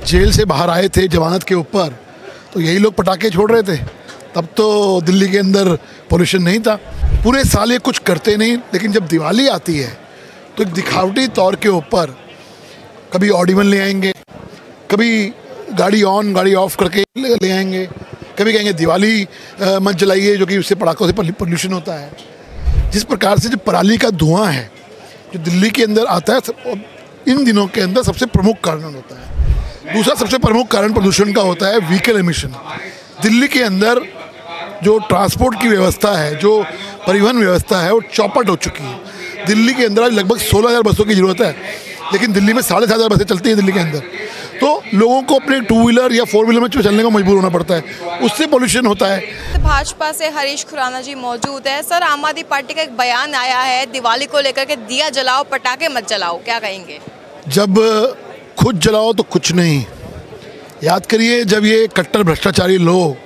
Jail से बाहर आए थे जमानत के ऊपर, तो यही लोग पटाखे छोड़ रहे थे। तब तो दिल्ली के अंदर पोल्यूशन नहीं था। पूरे साल ये कुछ करते नहीं, लेकिन जब दिवाली आती है तो एक दिखावटी तौर के ऊपर कभी ऑडिबल ले आएंगे, कभी गाड़ी ऑन गाड़ी ऑफ करके ले आएंगे, कभी कहेंगे दिवाली मत जलाइए, जो कि उससे पटाखों से पोल्यूशन होता है। जिस प्रकार से जो पराली का धुआं है जो दिल्ली के अंदर आता है, इन दिनों के अंदर सबसे प्रमुख कारण होता है। दूसरा सबसे प्रमुख कारण प्रदूषण का होता है व्हीकल एमिशन। दिल्ली के अंदर जो ट्रांसपोर्ट की व्यवस्था है, जो परिवहन व्यवस्था है, वो चौपट हो चुकी है। दिल्ली के अंदर आज लगभग 16,000 बसों की ज़रूरत है, लेकिन दिल्ली में 7,500 बसें चलती हैं दिल्ली के अंदर। तो लोगों को अपने 2 व्हीलर या 4 व्हीलर में चलने को मजबूर होना पड़ता है, उससे पोल्यूशन होता है। तो भाजपा से हरीश खुराना जी मौजूद है। सर, आम आदमी पार्टी का एक बयान आया है दिवाली को लेकर के, दिया जलाओ पटाखे मत जलाओ, क्या कहेंगे? जब खुद जलाओ तो कुछ नहीं। याद करिए, जब ये कट्टर भ्रष्टाचारी लोग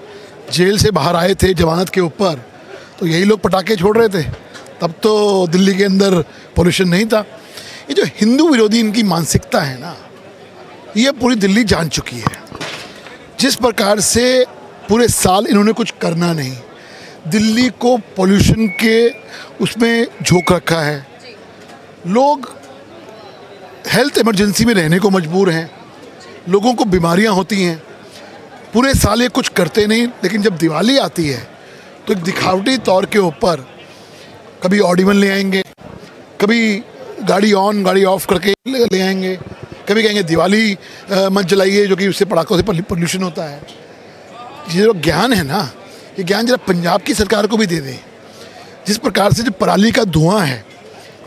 जेल से बाहर आए थे जमानत के ऊपर, तो यही लोग पटाखे छोड़ रहे थे। तब तो दिल्ली के अंदर पोल्यूशन नहीं था। ये जो हिंदू विरोधी इनकी मानसिकता है ना, ये पूरी दिल्ली जान चुकी है। जिस प्रकार से पूरे साल इन्होंने कुछ करना नहीं, दिल्ली को पोल्यूशन के उसमें झोंक रखा है। लोग हेल्थ इमरजेंसी में रहने को मजबूर हैं, लोगों को बीमारियां होती हैं। पूरे साल ये कुछ करते नहीं, लेकिन जब दिवाली आती है तो एक दिखावटी तौर के ऊपर कभी ऑडिबल ले आएंगे, कभी गाड़ी ऑन गाड़ी ऑफ करके ले आएंगे, कभी कहेंगे दिवाली मत जलाइए, जो कि उससे पटाखों से पोल्यूशन होता है। ये जो ज्ञान है ना, ये ज्ञान जरा पंजाब की सरकार को भी दे दें। जिस प्रकार से जो पराली का धुआं है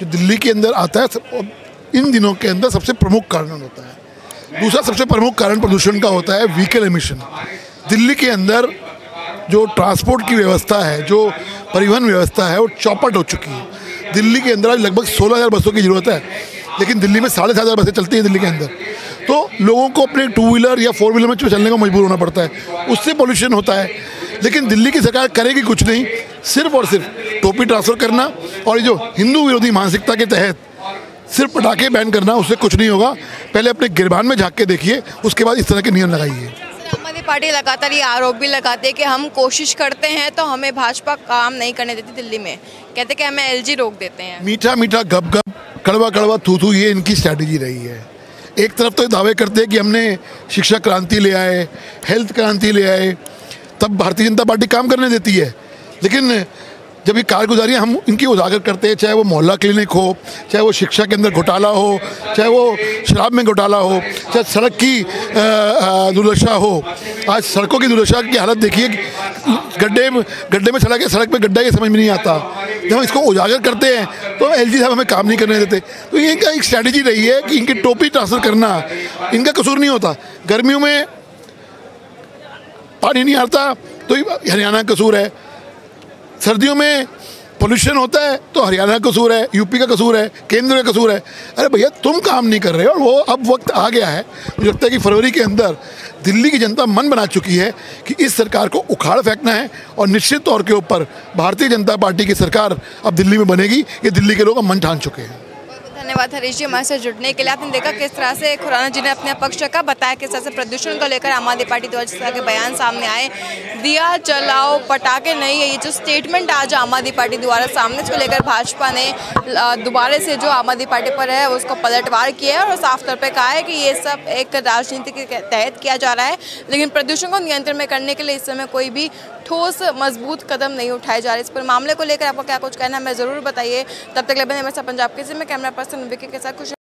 जो दिल्ली के अंदर आता है, इन दिनों के अंदर सबसे प्रमुख कारण होता है। दूसरा सबसे प्रमुख कारण प्रदूषण का होता है व्हीकल एमिशन। दिल्ली के अंदर जो ट्रांसपोर्ट की व्यवस्था है, जो परिवहन व्यवस्था है, वो चौपट हो चुकी है। दिल्ली के अंदर आज लगभग 16,000 बसों की ज़रूरत है, लेकिन दिल्ली में 7,500 बसें चलती हैं दिल्ली के अंदर। तो लोगों को अपने 2 व्हीलर या 4 व्हीलर में चलने को मजबूर होना पड़ता है, उससे पोल्यूशन होता है। लेकिन दिल्ली की सरकार करेगी कुछ नहीं, सिर्फ और सिर्फ टोपी ट्रांसफ़र करना और ये जो हिंदू विरोधी मानसिकता के तहत सिर्फ पटाखे बैन करना, उससे कुछ नहीं होगा। पहले अपने गिरबान में झाँक के देखिए, उसके बाद इस तरह के नियम लगाइए। आम आदमी पार्टी लगातार ये आरोप भी लगाती है कि हम कोशिश करते हैं तो हमें भाजपा काम नहीं करने देती दिल्ली में। कहते कि हमें एलजी रोक देते हैं। मीठा मीठा गप गप, कड़वा कड़वा थू थू, ये इनकी स्ट्रैटेजी रही है। एक तरफ तो दावे करते हैं कि हमने शिक्षा क्रांति ले आए, हेल्थ क्रांति ले आए, तब भारतीय जनता पार्टी काम करने देती है। लेकिन जब ये कारगुजारियाँ हम इनकी उजागर करते हैं, चाहे वो मोहल्ला क्लिनिक हो, चाहे वो शिक्षा के अंदर घोटाला हो, चाहे वो शराब में घोटाला हो, चाहे सड़क की दुर्दशा हो। आज सड़कों की दुर्दशा की हालत देखिए, गड्ढे में सड़क पे गड्ढा, ये समझ में नहीं आता। जब हम इसको उजागर करते हैं तो एलजी साहब हमें काम नहीं करने देते। तो ये इनका एक स्ट्रैटेजी रही है कि इनकी टोपी ट्रांसफ़र करना इनका कसूर नहीं होता। गर्मियों में पानी नहीं आता तो हरियाणा का कसूर है, सर्दियों में पोल्यूशन होता है तो हरियाणा का कसूर है, यूपी का कसूर है, केंद्र का कसूर है। अरे भैया, तुम काम नहीं कर रहे हो। और वो अब वक्त आ गया है, मुझे लगता है कि फरवरी के अंदर दिल्ली की जनता मन बना चुकी है कि इस सरकार को उखाड़ फेंकना है। और निश्चित तौर के ऊपर भारतीय जनता पार्टी की सरकार अब दिल्ली में बनेगी, ये दिल्ली के लोग अब मन ठान चुके हैं। धन्यवाद हरीश जी हमारे साथ जुड़ने के लिए। आपने देखा किस तरह से खुराना जी ने अपने पक्ष रखा, बताया किस तरह से प्रदूषण को लेकर आम आदमी पार्टी द्वारा जिस तरह के बयान सामने आए, दिया जलाओ पटाखे नहीं है, ये जो स्टेटमेंट आज आम आदमी पार्टी द्वारा सामने, इसको लेकर भाजपा ने दोबारा से जो आम आदमी पार्टी पर है उसको पलटवार किया है और साफ तौर पर कहा है कि ये सब एक राजनीति के तहत किया जा रहा है। लेकिन प्रदूषण को नियंत्रण में करने के लिए इस समय कोई भी ठोस मजबूत कदम नहीं उठाए जा रहे। इस पर मामले को लेकर आपको क्या कुछ कहना है, हमें ज़रूर बताइए। तब तक ले बने हमेशा पंजाब के में कैमरा पर्सन विकी के साथ खुश।